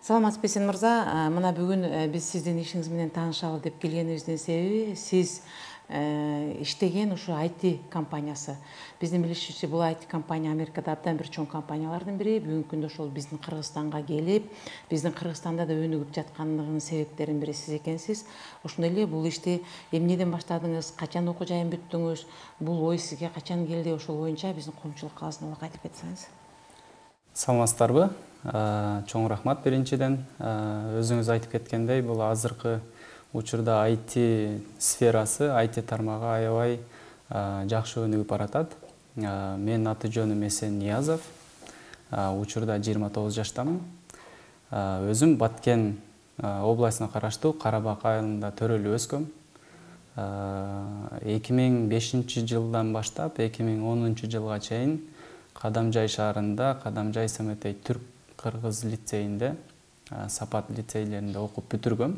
Саламатсызбы Бейсен мырза, мына бүгүн биз сиздин ишиңиз менен таанышалы деп келгенибиздин себеби сиз иштеген ушу IT компаниясы. Биздин билишибизче бул IT компания Америкада абдан бир чоң компаниялардын бири. Бүгүнкү күндө ошол биздин Кыргызстанга келип, биздин Кыргызстанда да өнүгүп жаткандыгынын себептеринин бири сиз экенсиз. Ошондой эле бул ишти эмнеден баштадыңыз, качан окуу жайын бүттүңүз, бул ой сизге качан келди, ошол боюнча биздин коомчулукка азын улак айтып кетсеңиз. Саламатсыздарбы? Чоң рахмат биринчиден. Өзүңүз айтып кеткендей, бул азыркы учурда IT сферасы, IT тармагы аябай жакшы өнүгүп баратат. Мен аты жөнүм Эсен Ниязов. Учурда 29 жаштамын. Өзүм Баткен областына караштуу Карабак айылында төрөлүп өскөм. 2005 жылдан баштап 2010 жылга чейин Кадамжай шаарында, Кадамжай Саметей түрк-кыргыз лицейинде, Сапат лицейлеринде окуп бүтүргөм.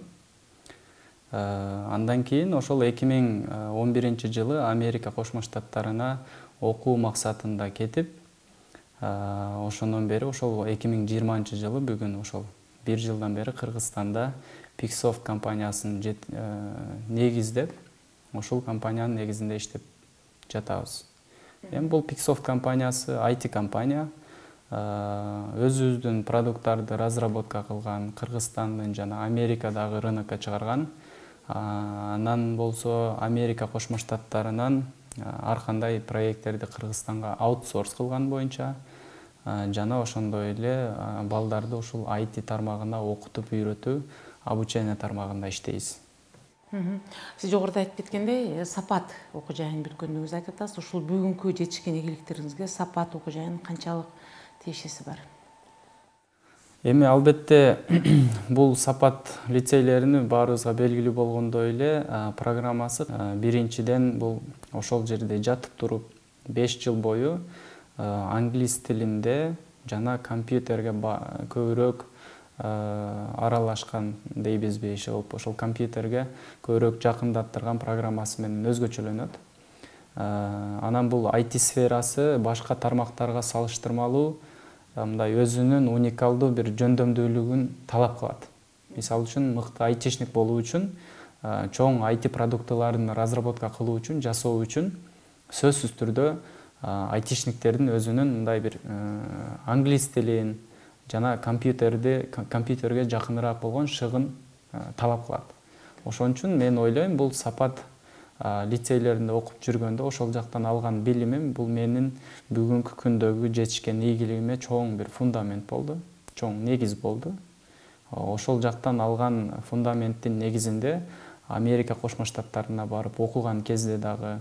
Андан кийин ошол 2011 жылы Америка Кошмо Штаттарына окуу максатында кетип, ошондон бери ошол 2020 жылы бүгүн ошол 1 жылдан бери Кыргызстанда Pixsoft компаниясын негиздеп, ошол компаниянын негизинде иштеп жатабыз. Бул Pixsoft компаниясы IT компания, өзүбүздүн продукттарды разработка кылган, Кыргызстандын жана Америкадагы рынокко чыгарган. Анан болсо Америка Кошмо Штаттарынан ар кандай проекттерди Кыргызстанга аутсорс кылган боюнча жана ошондой эле балдарды ушул IT тармагында окутуп үйрөтүү, обучение тармагында иштейбиз. Сиз жогоруда айтып кеткендей, Сапат окуу жайын бүткөндүгүңүздү айтып атасыз. Ушул бүгүнкү жетишкен ийгиликтериңизге Сапат окуу жайынын канчалык тиешеси бар? Эми албетте бул Сапат лицейлеринин баарыбызга белгилүү болгондой эле программасы биринчиден бул ошол жерде жатып туруп 5 жыл бою англис тилинде жана компьютерге көбүрөөк аралашкан дейбизби, ошол компьютерге көбүрөөк жакындаттырган программасы менен өзгөчөлөнөт. Анан бул IT сферасы башка тармактарга салыштырмалуу мындай өзүнүн уникалдуу бир жөндөмдүүлүгүн талап кылат. Мисалы үчүн мыкты айтишник болуу үчүн, чоң IT продуктыларын разработка кылуу үчүн, жасоо үчүн сөзсүз түрдө айтишниктердин өзүнүн мындай бир англис тилин жана компьютерге жакыныраак болгон шыгын талап кылат. Ошон үчүн мен ойлойм, бул Сапат лицейлеринде окуп жүргөндө ошол жактан алган билимим бул менин бүгүнкү күндөгү жетишкен ийгилигиме чоң бир фундамент болду, чоң негиз болду. Ошол жактан алган фундаменттин негизинде Америка Кошмо Штаттарына барып окуган кезде дагы,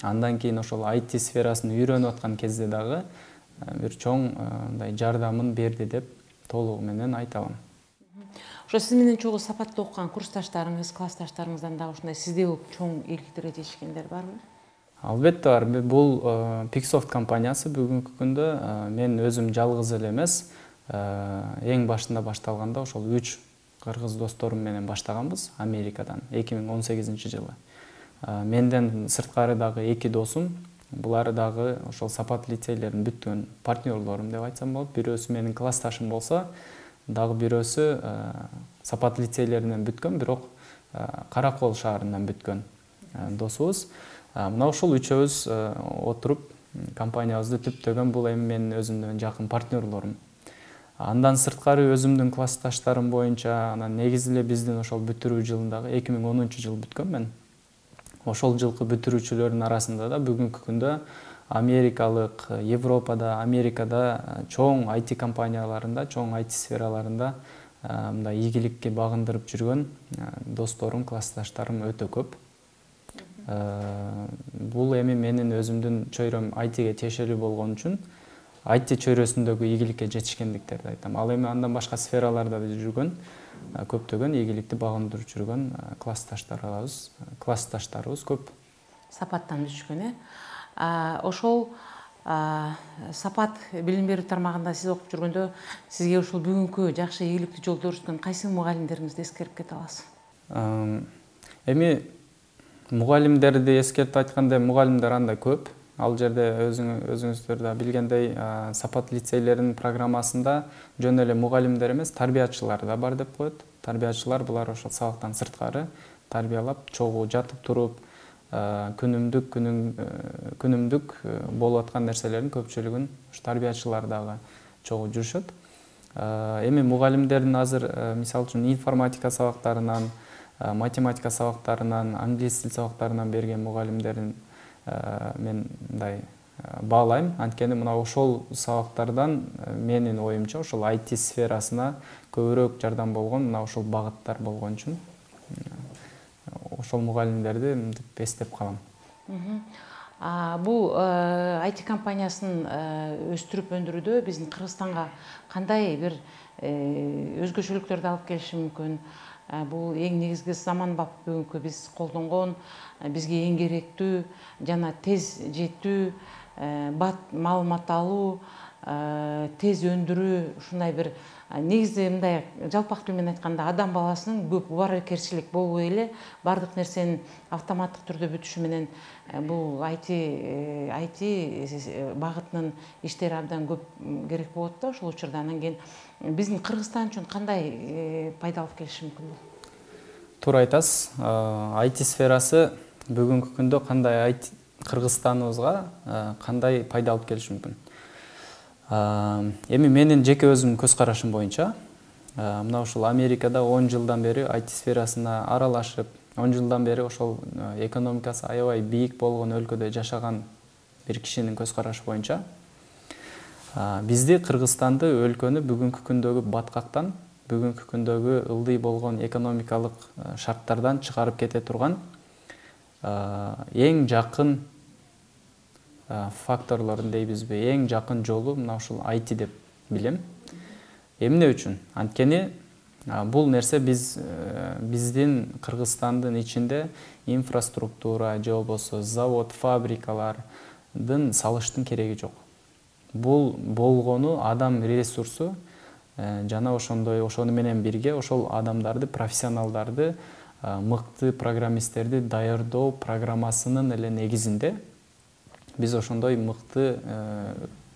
андан кийин ошол IT сферасын үйрөнүп аткан кезде дагы бир чоң жардамын берди деп толугу менен айта алам. Ошо сиз менен чогуу Сапатта окуган курсташтарыңыз, классташтарыңыздан дагы ушундай сизде чоң ийгиликтерге жетишкендер барбы? Албетте бар. Бул Pixsoft компаниясы бүгүнкү күндө мен өзүм жалгыз эле эмес, эң башында башталганда ошол 3 кыргыз досторум менен баштаганбыз Америкадан 2018 жылы. Менден сырткары дагы 2 досум, булар дагы ошол Сапат лицейлерин бүткөн партнерлорум деп айтсам болот. Бирөөсү менин классташым болсо, дагы бирөөсү Сапат лицейлеринен бүткөн, бирок Каракол шаарынан бүткөн досубуз. Мына ошол үчөөбүз отуруп компаниябызды түптөгөн, бул эми менин өзүмдүн жакын партнерлорум. Андан сырткары өзүмдүн классташтарым боюнча, анан негизи эле биздин ошол бүтүрүү жылындагы 2010 жыл бүткөн мен. Ошол жылкы бүтүрүүчүлөрдүн арасында да бүгүнкү күндө Америкалык, Европада, Америкада чоң IT компанияларында, чоң IT сфераларында мындай ийгиликке багындырып жүргөн досторум, классташтарым өтө көп. Бул эми менин өзүмдүн чөйрөм IT-ге тиешелүү болгон үчүн IT чөйрөсүндөгү ийгиликке жетишкендиктерди айтам. Ал эми андан башка сфераларда жүргөн көптөгөн ийгиликти багындырып жүргөн классташтарыбыз көп. Сапаттан түшкөн, ошол Сапат билим берүү тармагында сиз окуп жүргөндө сизге ушул бүгүнкү жакшы ийгиликтүү жол көрсөткөн кайсы мугалимдериңизди эскерип кете аласыз? Эми мугалимдерди эскертип айтканда, мугалимдер андай көп. Ал жерде өзүңүздөр да билгендей сапат лицейлеринин программасында жөн эле мугалимдер эмес, тарбиячылар да бар деп коет. Тарбиячылар булар ошол сабактан сырткары тарбиялап, чогуу жатып туруп, күнүмдүк болуп аткан нерселердин көпчүлүгүн тарбиячылар дагы чогуу жүрүшөт. Эми мугалимдердин азыр мисалы үчүн информатика сабактарынан, математика сабактарынан, англис тил сабактарынан берген мугалимдерин мен мындай баалайм. Анткени мына ошол сабактардан менин оюмча ошол IT сферасына көбүрөөк жардам болгон мына ошол багыттар болгон үчүн ошол мугалимдерди деп эстеп калам. Бул IT компаниясын өстүрүп өндүрүүдө биздин Кыргызстанга кандай бир өзгөчөлүктөрдү алып келиши мүмкүн? Бул эң негизги заманбап бүгүнкү биз колдонгон, бизге эң керектүү жана тез жетүү, бат маалымат алуу, тез өндүрүү, ушундай бир негизи мындай жалпак тил менен айтканда адам баласынын көп убаракерчилик болбой эле баардык нерсенин автоматтык түрдө бүтүшү менен бул IT багытынын иштери абдан көп керек болот да ошол учурда. Анан кийин биздин Кыргызстан үчүн кандай пайда алып келиши мүмкүн бул? Туура айтасыз. IT сферасы бүгүнкү күндө кандай Кыргызстаныбызга кандай пайда алып келиши мүмкүн? Эми менин жеке өзүмдүн көз карашым боюнча, мына ушул Америкада 10 жылдан бери IT сферасына аралашып, 10 жылдан бери ошол экономикасы аябай бийик болгон өлкөдө жашаган бир кишинин көз карашы боюнча, бизди Кыргызстанды өлкөнү бүгүнкү күндөгү баткактан, бүгүнкү күндөгү ылдый болгон экономикалык шарттардан чыгарып кете турган эң жакын факторлордун дейбизби, эң жакын жолу мына ушул IT деп билем. Эмне үчүн? Анткени бул нерсе биздин Кыргызстандын ичинде инфраструктура же болбосо завод, фабрикалардын салыштын кереги жок. Бул болгону адам ресурсу жана ошону менен бирге ошол адамдарды, профессионалдарды, мыкты программисттерди даярдоо программасынын эле негизинде биз ошондой мыкты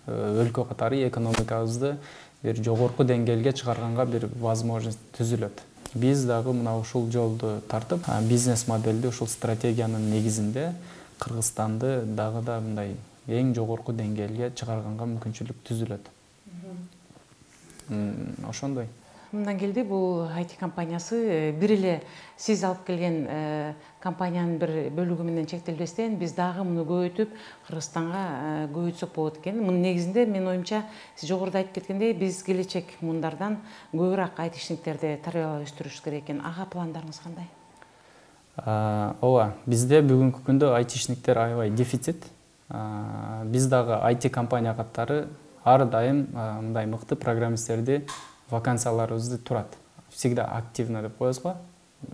өлкө катары экономикабызды бир жогорку деңгээлге чыгарганга бир возможность түзүлөт. Биз дагы мына ушул жолду тартып, бизнес модельди ушул стратегиянын негизинде Кыргызстанды дагы да мындай эң жогорку деңгээлге чыгарганга мүмкүнчүлүк түзүлөт. Ошондой. Мындан келди бул IT компаниясы бир эле сиз алып келген компаниянын бир бөлүгү менен чектелбестен биз дагы муну көбөйтүп Кыргызстанга көбөйтсөк болот экен. Мунун негизинде менин оюмча сиз жогоруда айтып кеткендей биз келечек муундардан көбүрөөк айтишниктерди тарбиялап өстүрүш керек экен. Ага пландарыңыз кандай? Ооба, бизде бүгүнкү күндө айтишниктер аябай дефицит. Биз дагы IT компания катары ар дайым мындай мыкты программисттерди вакансияларыбызды турат. Всегда активно деп коебуз го.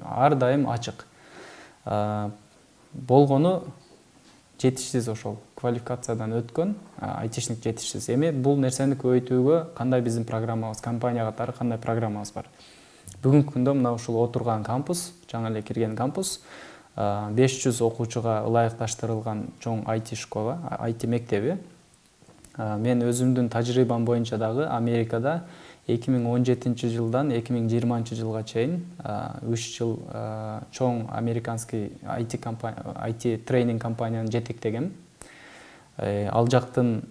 Ар дайым ачык. Болгону жетишсиз ошол квалификациядан өткөн айтишник жетишсиз. Эми бул нерсени көбөйтүүгө кандай биздин программабыз, компания катары кандай программабыз бар? Бүгүнкү күндө мына ушул отурган кампус, жаңы эле кирген кампус 500 окуучуга ылайыкташтырылган чоң IT школа, IT мектеби. Мен өзүмдүн тажрыйбам боюнча дагы Америкада 2017 жылдан 2020 жылга чейин 3 жыл чоң американский IT тренинг компанияны жетектегем. Ал жактын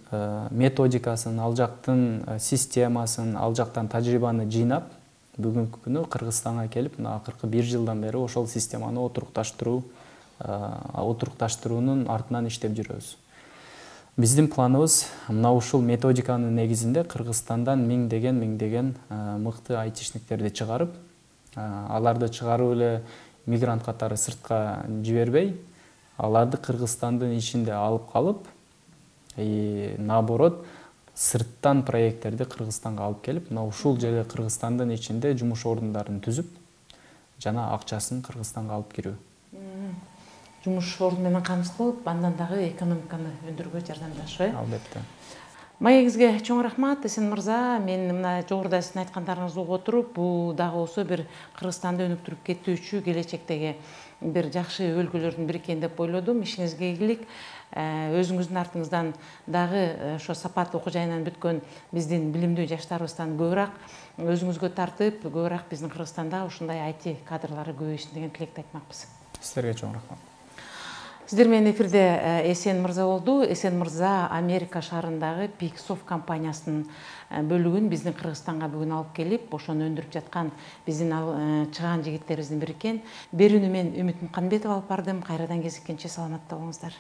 методикасын, ал жактын системасын, ал жактан тажрыйбаны жыйнап, бүгүнкү күнү Кыргызстанга келип, мына акыркы 1 жылдан бери ошол системаны отурукташтыруунун артынан иштеп жүрөбүз. Биздин планыбыз мына ушул методиканын негизинде Кыргызстандан миңдеген мыкты айтишниктерди чыгарып, аларды чыгарып эле мигрант катары сыртка жибербей, аларды Кыргызстандын ичинде алып калып, наоборот, сырттан проекттерди Кыргызстанга алып келип, мына ушул жерде Кыргызстандын ичинде жумуш орундарын түзүп, жана акчасын Кыргызстанга алып кирүү. Жумуш орду менен камсыз кылып, андан дагы экономиканы өндүрүүгө жардамдашуу. Албетте. Маегизге чоң рахмат, Эсен мырза. Мен мына жогоруда сиздин айткандарыңызды угуп отуруп, бул дагы болсо бир Кыргызстанды өнүктүрүп кетүүчү келечектеги бир жакшы өлкөлөрдүн бири экен деп ойлодум. Ишиңизге ийгилик. Өзүңүздүн артыңыздан дагы ошо Сапат окуу жайынан бүткөн биздин билимдүү жаштарыбыздан көбүрөөк өзүңүзгө тартып, көбүрөөк биздин Кыргызстанда ушундай IT кадрлары көбөйсүн деген тилекти айтмакпыз. Сиздерге чоң рахмат. Сиздер менен эфирде Эсен мырза болду. Эсен мырза Америка шаарындагы Pixsoft компаниясынын бөлүгүн биздин Кыргызстанга бүгүн алып келип, ошону өндүрүп жаткан биздин чыгаан жигиттерибиздин бири экен. Берүүнү мен Үмүт Муканбетова алып бардым. Кайрадан кезиккенче саламатта болуңуздар.